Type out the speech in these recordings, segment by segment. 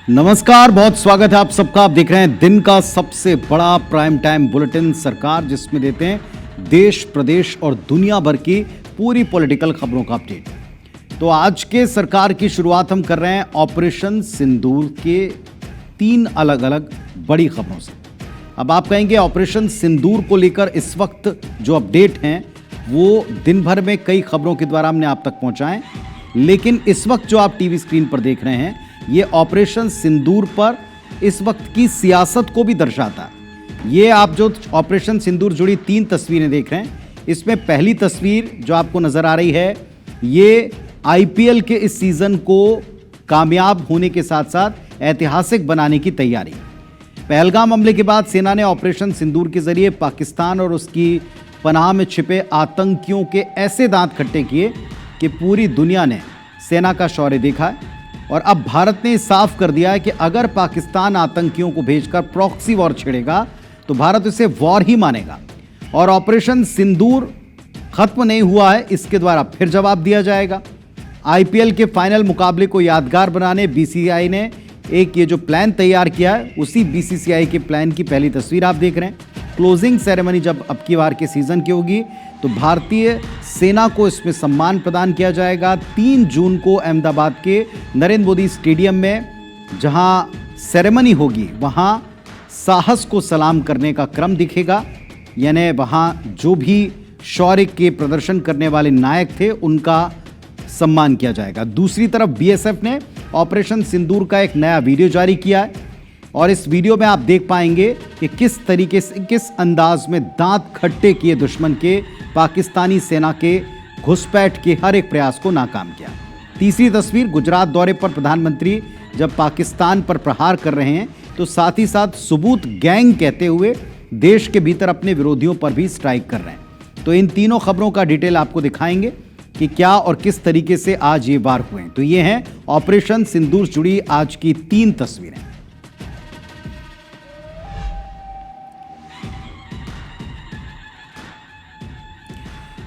नमस्कार, बहुत स्वागत है आप सबका। आप देख रहे हैं दिन का सबसे बड़ा प्राइम टाइम बुलेटिन सरकार, जिसमें देते हैं देश, प्रदेश और दुनिया भर की पूरी पॉलिटिकल खबरों का अपडेट। तो आज के सरकार की शुरुआत हम कर रहे हैं ऑपरेशन सिंदूर के 3 अलग अलग बड़ी खबरों से। अब आप कहेंगे ऑपरेशन सिंदूर को लेकर इस वक्त जो अपडेट हैं वो दिन भर में कई खबरों के द्वारा हमने आप तक पहुंचाएं, लेकिन इस वक्त जो आप टीवी स्क्रीन पर देख रहे हैं ये ऑपरेशन सिंदूर पर इस वक्त की सियासत को भी दर्शाता है। ये आप जो ऑपरेशन सिंदूर जुड़ी 3 तस्वीरें देख रहे हैं, इसमें पहली तस्वीर जो आपको नजर आ रही है ये आईपीएल के इस सीजन को कामयाब होने के साथ साथ ऐतिहासिक बनाने की तैयारी। पहलगाम हमले के बाद सेना ने ऑपरेशन सिंदूर के जरिए पाकिस्तान और उसकी पनाह में छिपे आतंकियों के ऐसे दांत खट्टे किए कि पूरी दुनिया ने सेना का शौर्य देखा है। और अब भारत ने साफ कर दिया है कि अगर पाकिस्तान आतंकियों को भेजकर प्रॉक्सी वॉर छेड़ेगा तो भारत उसे वॉर ही मानेगा। और ऑपरेशन सिंदूर खत्म नहीं हुआ है, इसके द्वारा फिर जवाब दिया जाएगा। आईपीएल के फाइनल मुकाबले को यादगार बनाने बीसीसीआई ने एक ये जो प्लान तैयार किया है, उसी बीसीसीआई के प्लान की पहली तस्वीर आप देख रहे हैं। क्लोजिंग सेरेमनी जब अब की बार के सीजन की होगी तो भारतीय सेना को इसमें सम्मान प्रदान किया जाएगा। 3 जून को अहमदाबाद के नरेंद्र मोदी स्टेडियम में जहां सेरेमनी होगी वहां साहस को सलाम करने का क्रम दिखेगा, यानी वहां जो भी शौर्य के प्रदर्शन करने वाले नायक थे उनका सम्मान किया जाएगा। दूसरी तरफ बीएसएफ ने ऑपरेशन सिंदूर का एक नया वीडियो जारी किया है और इस वीडियो में आप देख पाएंगे कि किस तरीके से, किस अंदाज में दांत खट्टे किए दुश्मन के पाकिस्तानी सेना के घुसपैठ के हर एक प्रयास को नाकाम किया। तीसरी तस्वीर गुजरात दौरे पर प्रधानमंत्री जब पाकिस्तान पर प्रहार कर रहे हैं तो साथ ही साथ सबूत गैंग कहते हुए देश के भीतर अपने विरोधियों पर भी स्ट्राइक कर रहे हैं। तो इन तीनों खबरों का डिटेल आपको दिखाएंगे कि क्या और किस तरीके से आज ये वार हुए। तो ये हैं ऑपरेशन सिंदूर जुड़ी आज की 3 तस्वीरें।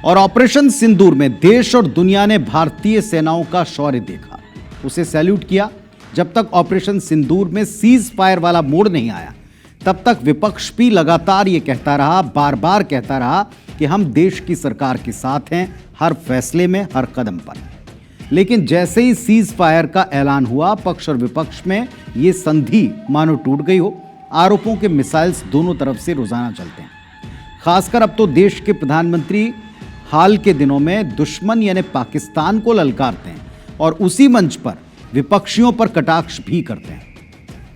और ऑपरेशन सिंदूर में देश और दुनिया ने भारतीय सेनाओं का शौर्य देखा, उसे सैल्यूट किया। जब तक ऑपरेशन सिंदूर में सीज फायर वाला मोड़ नहीं आया तब तक विपक्ष भी लगातार ये कहता रहा, बार बार कहता रहा कि हम देश की सरकार के साथ हैं हर फैसले में, हर कदम पर। लेकिन जैसे ही सीज फायर का ऐलान हुआ, पक्ष और विपक्ष में ये संधि मानो टूट गई हो। आरोपों के मिसाइल्स दोनों तरफ से रोजाना चलते हैं। खासकर अब तो देश के प्रधानमंत्री हाल के दिनों में दुश्मन यानी पाकिस्तान को ललकारते हैं और उसी मंच पर विपक्षियों पर कटाक्ष भी करते हैं,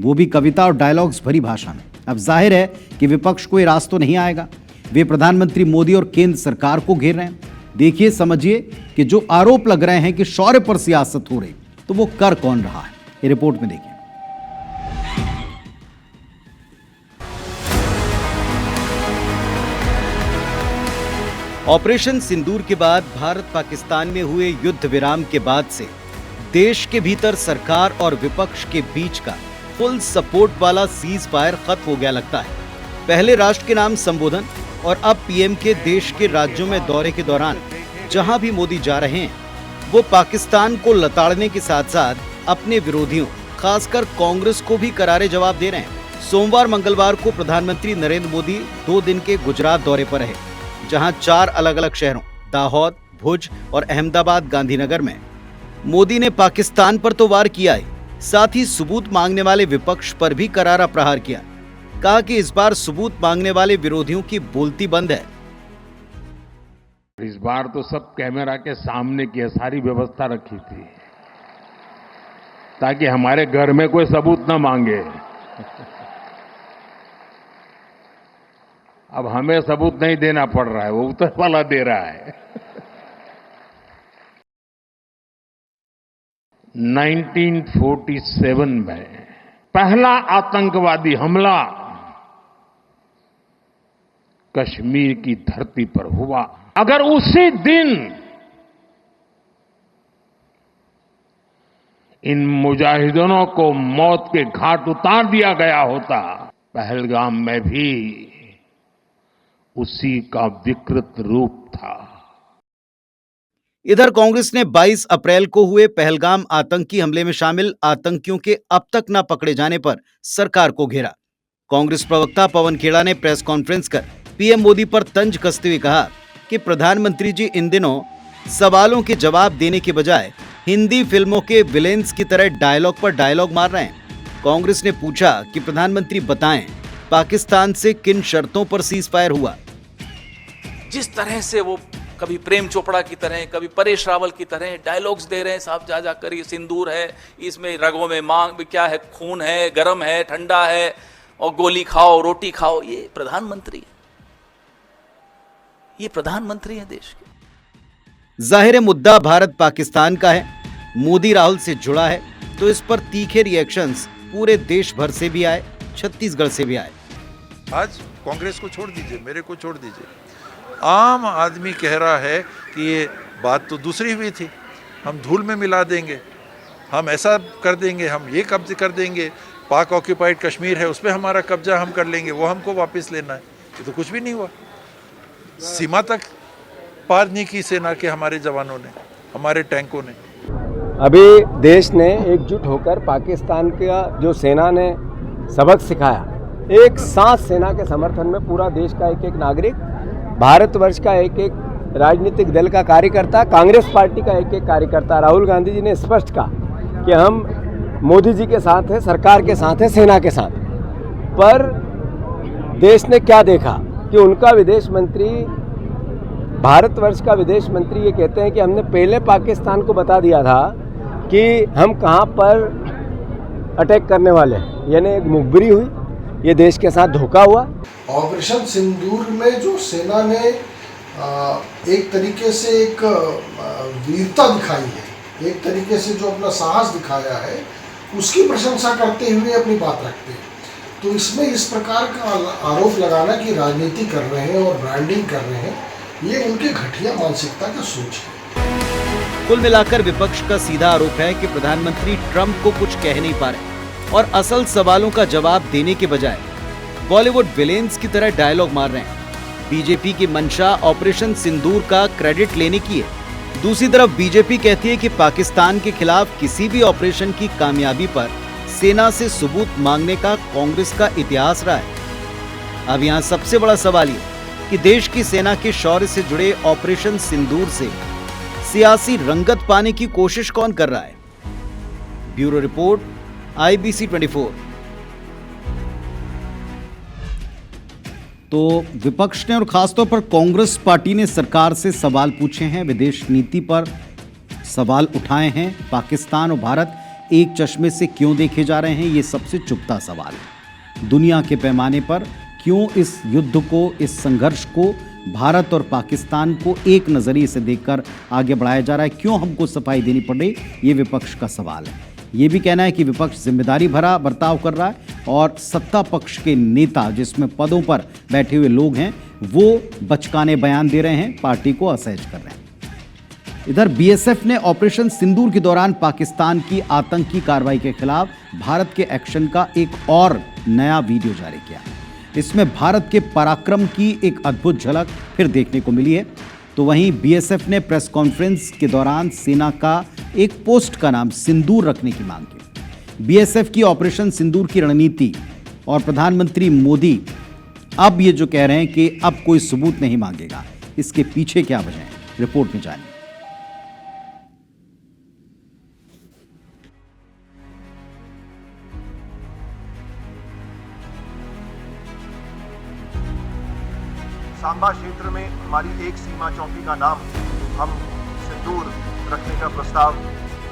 वो भी कविता और डायलॉग्स भरी भाषा में। अब जाहिर है कि विपक्ष को ये रास तो नहीं आएगा। वे प्रधानमंत्री मोदी और केंद्र सरकार को घेर रहे हैं। देखिए, समझिए कि जो आरोप लग रहे हैं कि शौर्य पर सियासत हो रही, तो वो कर कौन रहा है, ये रिपोर्ट में देखिए। ऑपरेशन सिंदूर के बाद भारत पाकिस्तान में हुए युद्ध विराम के बाद से देश के भीतर सरकार और विपक्ष के बीच का फुल सपोर्ट वाला सीज फायर खत्म हो गया लगता है। पहले राष्ट्र के नाम संबोधन और अब पीएम के देश के राज्यों में दौरे के दौरान जहां भी मोदी जा रहे हैं वो पाकिस्तान को लताड़ने के साथ साथ अपने विरोधियों खासकर कांग्रेस को भी करारे जवाब दे रहे हैं। सोमवार मंगलवार को प्रधानमंत्री नरेंद्र मोदी 2 दिन के गुजरात दौरे पर रहे, जहां 4 अलग अलग शहरों दाहोद, भुज और अहमदाबाद गांधीनगर में मोदी ने पाकिस्तान पर तो वार किया है, साथ ही सबूत मांगने वाले विपक्ष पर भी करारा प्रहार किया। कहा कि इस बार सबूत मांगने वाले विरोधियों की बोलती बंद है। इस बार तो सब कैमरा के सामने की सारी व्यवस्था रखी थी ताकि हमारे घर में कोई सबूत न मांगे। अब हमें सबूत नहीं देना पड़ रहा है, वो ऊपर वाला दे रहा है। 1947 में पहला आतंकवादी हमला कश्मीर की धरती पर हुआ। अगर उसी दिन इन मुजाहिदीनों को मौत के घाट उतार दिया गया होता, पहलगाम में भी उसी का विकृत रूप था। इधर कांग्रेस ने 22 अप्रैल को हुए पहलगाम आतंकी हमले में शामिल आतंकियों के अब तक न पकड़े जाने पर सरकार को घेरा। कांग्रेस प्रवक्ता पवन खेड़ा ने प्रेस कॉन्फ्रेंस कर पीएम मोदी पर तंज कसते हुए कहा कि प्रधानमंत्री जी इन दिनों सवालों के जवाब देने के बजाय हिंदी फिल्मों के विलेंस की तरह डायलॉग पर डायलॉग मार रहे हैं। कांग्रेस ने पूछा कि प्रधानमंत्री बताएं, पाकिस्तान से किन शर्तों पर सीज फायर हुआ। जिस तरह से वो कभी प्रेम चोपड़ा की तरह, कभी परेश रावल की तरह डायलॉग्स दे रहे हैं, साहब जा जाकर ये सिंदूर है, इसमें रगों में मांग क्या है, खून है, गर्म है, ठंडा है, और गोली खाओ, रोटी खाओ। ये प्रधानमंत्री है देश के। जाहिर है मुद्दा भारत पाकिस्तान का है, मोदी राहुल से जुड़ा है, तो इस पर तीखे रिएक्शंस पूरे देश भर से भी आए, छत्तीसगढ़ से भी आए। आज कांग्रेस को छोड़ दीजिए, मेरे को छोड़ दीजिए, आम आदमी कह रहा है कि ये बात तो दूसरी हुई थी, हम धूल में मिला देंगे, हम ऐसा कर देंगे, हम ये कब्जे कर देंगे, पाक ऑक्यूपाइड कश्मीर है उस पर हमारा कब्जा हम कर लेंगे, वो हमको वापस लेना है। ये तो कुछ भी नहीं हुआ। सीमा तक पार नहीं की सेना के हमारे जवानों ने, हमारे टैंकों ने। अभी देश ने एकजुट होकर पाकिस्तान का जो सेना ने सबक सिखाया, एक साथ सेना के समर्थन में पूरा देश का एक एक नागरिक, भारतवर्ष का एक एक राजनीतिक दल का कार्यकर्ता, कांग्रेस पार्टी का एक एक कार्यकर्ता, राहुल गांधी जी ने स्पष्ट कहा कि हम मोदी जी के साथ हैं, सरकार के साथ हैं, सेना के साथ। पर देश ने क्या देखा कि उनका विदेश मंत्री, भारतवर्ष का विदेश मंत्री ये कहते हैं कि हमने पहले पाकिस्तान को बता दिया था कि हम कहाँ पर अटैक करने वाले हैं, यानी एक मुखबिरी हुई, ये देश के साथ धोखा हुआ। ऑपरेशन सिंदूर में जो सेना ने एक तरीके से एक वीरता दिखाई है, एक तरीके से जो अपना साहस दिखाया है, उसकी प्रशंसा करते हुए अपनी बात रखते हैं। तो इसमें इस प्रकार का आरोप लगाना कि राजनीति कर रहे हैं और ब्रांडिंग कर रहे हैं, ये उनकी घटिया मानसिकता का सोच है। कुल मिलाकर विपक्ष का सीधा आरोप है कि प्रधानमंत्री ट्रंप को कुछ कह नहीं पा रहे और असल सवालों का जवाब देने के बजाय बॉलीवुड विलेंस की तरह डायलॉग मार रहे हैं। बीजेपी की मंशा ऑपरेशन सिंदूर का क्रेडिट लेने की है। दूसरी तरफ बीजेपी कहती है कि पाकिस्तान के खिलाफ किसी भी ऑपरेशन की कामयाबी पर सेना से सबूत मांगने का कांग्रेस का इतिहास रहा है। अब यहाँ सबसे बड़ा सवाल ये कि देश की सेना के शौर्य से जुड़े ऑपरेशन सिंदूर से सियासी रंगत पाने की कोशिश कौन कर रहा है। Bureau report, IBC 24। तो विपक्ष ने और खासतौर पर कांग्रेस पार्टी ने सरकार से सवाल पूछे हैं, विदेश नीति पर सवाल उठाए हैं। पाकिस्तान और भारत एक चश्मे से क्यों देखे जा रहे हैं, ये सबसे चुभता सवाल है। दुनिया के पैमाने पर क्यों इस युद्ध को, इस संघर्ष को भारत और पाकिस्तान को एक नजरिए से देखकर आगे बढ़ाया जा रहा है, क्यों हमको सफाई देनी पड़ रही, ये विपक्ष का सवाल है। ये भी कहना है कि विपक्ष जिम्मेदारी भरा बर्ताव कर रहा है और सत्ता पक्ष के नेता, जिसमें पदों पर बैठे हुए लोग हैं, वो बचकाने बयान दे रहे हैं, पार्टी को असहज कर रहे हैं। इधर बीएसएफ ने ऑपरेशन सिंदूर के दौरान पाकिस्तान की आतंकी कार्रवाई के खिलाफ भारत के एक्शन का एक और नया वीडियो जारी किया। इसमें भारत के पराक्रम की एक अद्भुत झलक फिर देखने को मिली है। तो वहीं बीएसएफ ने प्रेस कॉन्फ्रेंस के दौरान सेना का एक पोस्ट का नाम सिंदूर रखने की मांग की। बीएसएफ की ऑपरेशन सिंदूर की रणनीति और प्रधानमंत्री मोदी अब ये जो कह रहे हैं कि अब कोई सबूत नहीं मांगेगा, इसके पीछे क्या वजह है, रिपोर्ट में जानिए। सांबा क्षेत्र में हमारी एक सीमा चौकी का नाम हम सिंदूर रखने का प्रस्ताव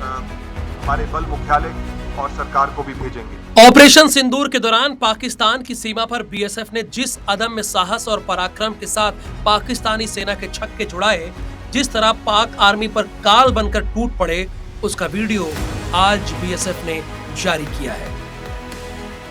हमारे बल मुख्यालय और सरकार को भी भेजेंगे। ऑपरेशन सिंदूर के दौरान पाकिस्तान की सीमा पर बीएसएफ ने जिस अदम्य साहस और पराक्रम के साथ पाकिस्तानी सेना के छक्के छुड़ाए, जिस तरह पाक आर्मी पर काल बनकर टूट पड़े, उसका वीडियो आज बीएसएफ ने जारी किया है।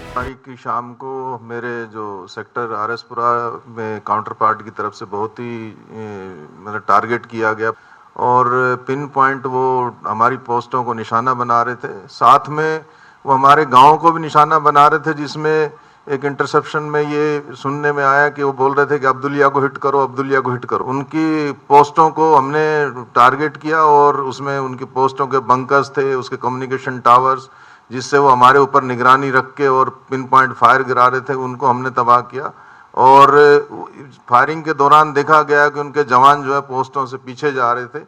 तारीख की शाम को मेरे जो सेक्टर आरएसपुरा में काउंटर पार्ट की तरफ से बहुत ही मतलब टारगेट किया गया और पिन पॉइंट वो हमारी पोस्टों को निशाना बना रहे थे। साथ में वो हमारे गांव को भी निशाना बना रहे थे, जिसमें एक इंटरसेप्शन में ये सुनने में आया कि वो बोल रहे थे कि अब्दुलिया को हिट करो, अब्दुलिया को हिट करो। उनकी पोस्टों को हमने टारगेट किया और उसमें उनकी पोस्टों के बंकर्स थे, उसके कम्युनिकेशन टावर्स, जिससे वो हमारे ऊपर निगरानी रख के और पिन पॉइंट फायर गिरा रहे थे, उनको हमने तबाह किया। और फायरिंग के दौरान देखा गया कि उनके जवान जो है पोस्टों से पीछे जा रहे थे।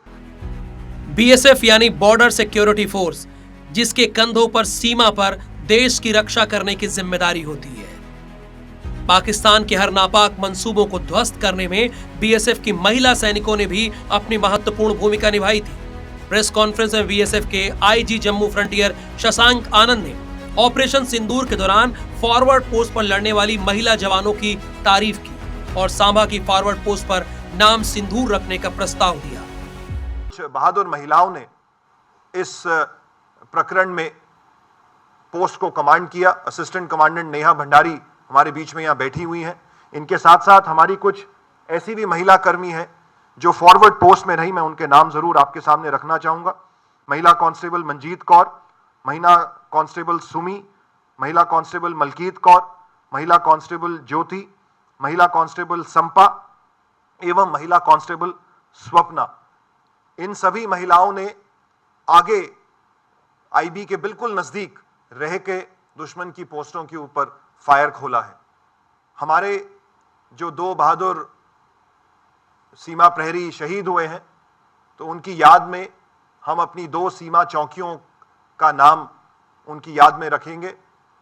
बीएसएफ यानी बॉर्डर सिक्योरिटी फोर्स, जिसके कंधों पर सीमा पर देश की रक्षा करने की जिम्मेदारी होती है। पाकिस्तान के हर नापाक मंसूबों को ध्वस्त करने में बीएसएफ की महिला सैनिकों ने भी अपनी महत्वपूर्ण भूमिका निभाई थी। प्रेस कॉन्फ्रेंस में बीएसएफ के आईजी जम्मू फ्रंटियर शशांक आनंद ने ऑपरेशन सिंदूर के दौरान फॉरवर्ड पोस्ट पर लड़ने वाली महिला जवानों की तारीफ की और सांबा की फॉरवर्ड पोस्ट पर नाम सिंदूर रखने का प्रस्ताव दिया। बहादुर महिलाओं ने इस प्रकरण में पोस्ट को कमांड किया। असिस्टेंट कमांडेंट नेहा भंडारी हमारे बीच में यहाँ बैठी हुई हैं। इनके साथ साथ हमारी कुछ ऐसी भी महिला कर्मी हैं जो फॉरवर्ड पोस्ट में रही, मैं उनके नाम जरूर आपके सामने रखना चाहूंगा। महिला कांस्टेबल मंजीत कौर, महिला कांस्टेबल सुमी, महिला कांस्टेबल मलकीत कौर, महिला कांस्टेबल ज्योति, महिला कांस्टेबल संपा एवं महिला कांस्टेबल स्वप्ना। इन सभी महिलाओं ने आगे आईबी के बिल्कुल नजदीक रह के दुश्मन की पोस्टों के ऊपर फायर खोला है। हमारे जो 2 बहादुर सीमा प्रहरी शहीद हुए हैं, तो उनकी याद में हम अपनी 2 सीमा चौकियों का नाम उनकी याद में रखेंगे।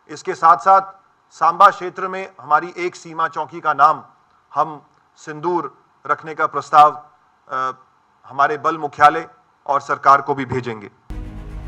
इसके साथ साथ सांबा क्षेत्र में हमारी 1 सीमा चौकी का नाम हम सिंदूर रखने का प्रस्ताव हमारे बल मुख्यालय और सरकार को भी भेजेंगे।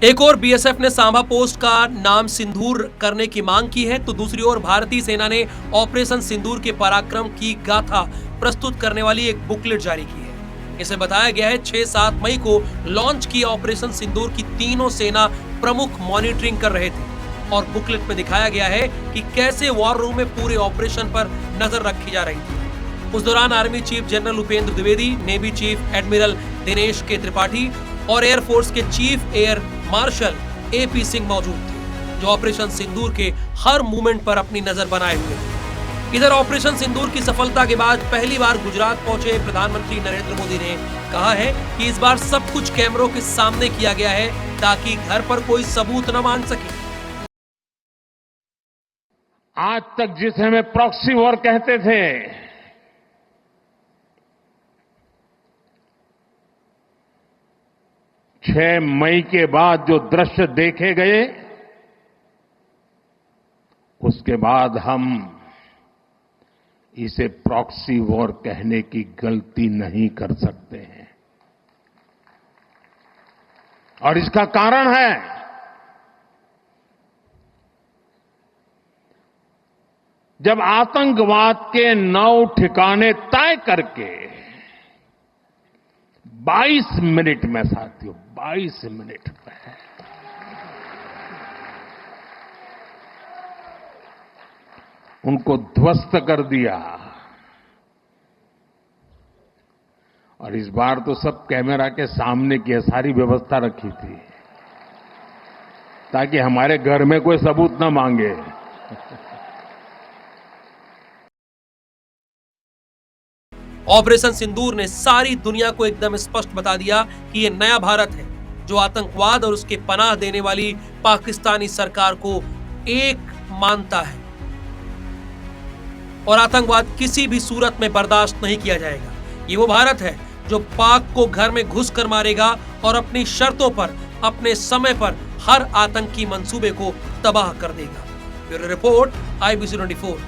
एक और बीएसएफ ने सांबा पोस्ट का नाम सिंदूर करने की मांग की है, तो दूसरी ओर भारतीय सेना ने ऑपरेशन सिंदूर के पराक्रम की गाथा प्रस्तुत करने वाली एक बुकलेट जारी की है। इसे बताया गया है 6-7 मई को लॉन्च किया ऑपरेशन सिंदूर की तीनों सेना प्रमुख मॉनिटरिंग कर रहे थे और बुकलेट में दिखाया गया है कि कैसे वॉर रूम में पूरे ऑपरेशन पर नजर रखी जा रही थी। उस दौरान army chief general Upendra Dwivedi, navy chief admiral Dinesh के त्रिपाठी और एयरफोर्स के chief air marshal AP Singh मौजूद थे, जो ऑपरेशन सिंदूर के हर मूवमेंट पर अपनी नजर बनाए हुए थे। इधर ऑपरेशन सिंदूर की सफलता के बाद पहली बार गुजरात पहुंचे प्रधानमंत्री नरेंद्र मोदी ने कहा है कि इस बार सब कुछ कैमरों के सामने किया गया है ताकि घर पर कोई सबूत न मांग सके। आज तक जिसे हमें प्रॉक्सी वॉर कहते थे, छह मई के बाद जो दृश्य देखे गए, उसके बाद हम इसे प्रॉक्सी वॉर कहने की गलती नहीं कर सकते हैं। और इसका कारण है जब आतंकवाद के 9 ठिकाने तय करके 22 मिनट में, साथियों 22 मिनट में उनको ध्वस्त कर दिया। और इस बार तो सब कैमरा के सामने की सारी व्यवस्था रखी थी ताकि हमारे घर में कोई सबूत न मांगे। ऑपरेशन सिंदूर ने सारी दुनिया को एकदम स्पष्ट बता दिया कि ये नया भारत है जो आतंकवाद और उसके पनाह देने वाली पाकिस्तानी सरकार को एक मानता है और आतंकवाद किसी भी सूरत में बर्दाश्त नहीं किया जाएगा। ये वो भारत है जो पाक को घर में घुसकर मारेगा और अपनी शर्तों पर, अपने समय पर हर आतंकी मंसूबे को तबाह कर देगा। Bureau report, IBC 24।